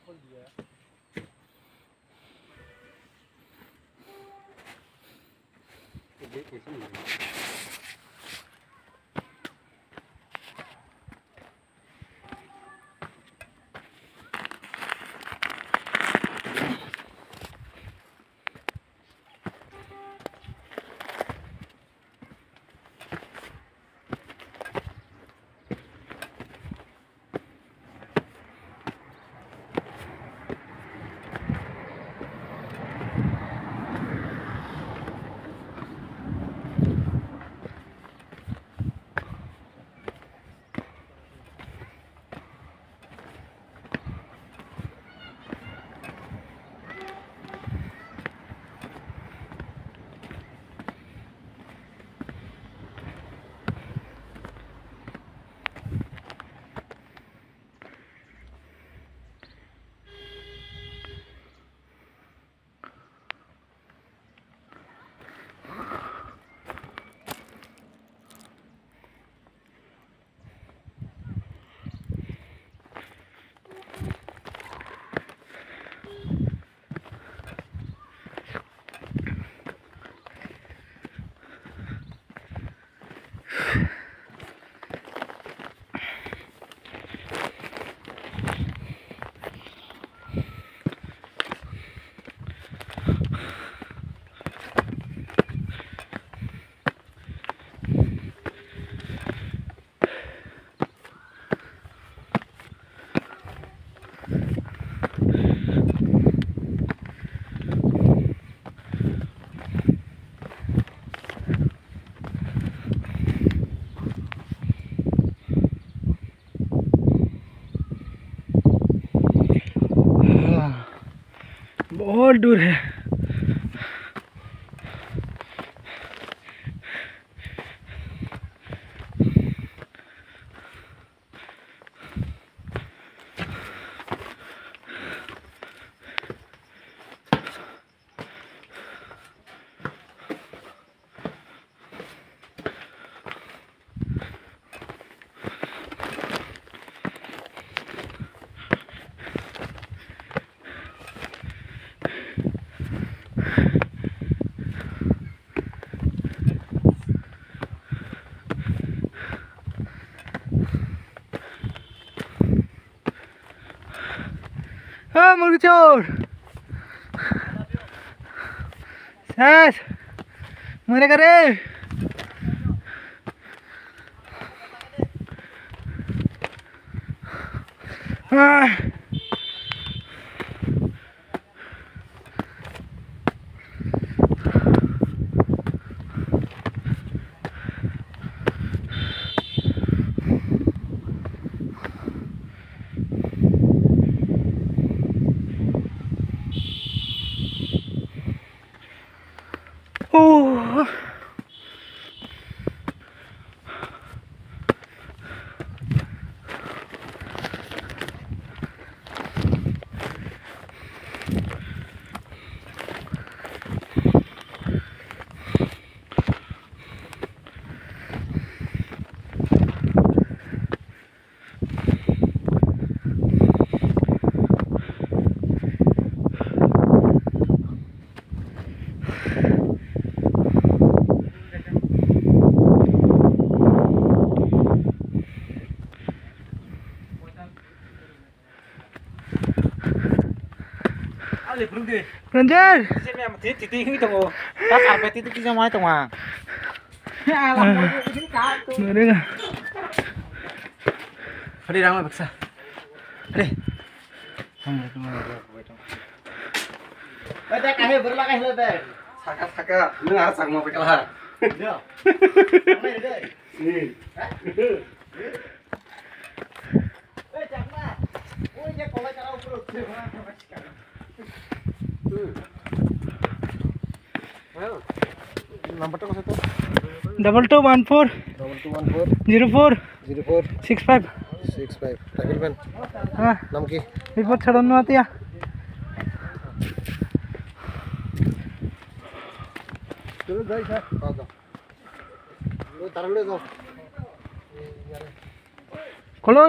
खोल दिया। बहुत दूर है। हाँ मुर्गी चोर सस मरे करे हाँ ओह Ranger. Xem em tí tí cái tông các ăn cái tí tí ra ngoài tông à. Nữa đấy à. Đi ra ngoài bác sĩ. Đi. Đây cái này vẫn là cái hơi về. Saka, nó ngã sang một cái là. Được. Này đây. Đây chẳng mà. Ôi ya có lại cái đâu pro thế mà. Number to kosito? 2214 2214 04 04 65 65 Takil Ben. हाँ नाम की? Report छड़ाने आती है। चलो जाइए sir. आ जाओ। लो तार ले जाओ। खोलो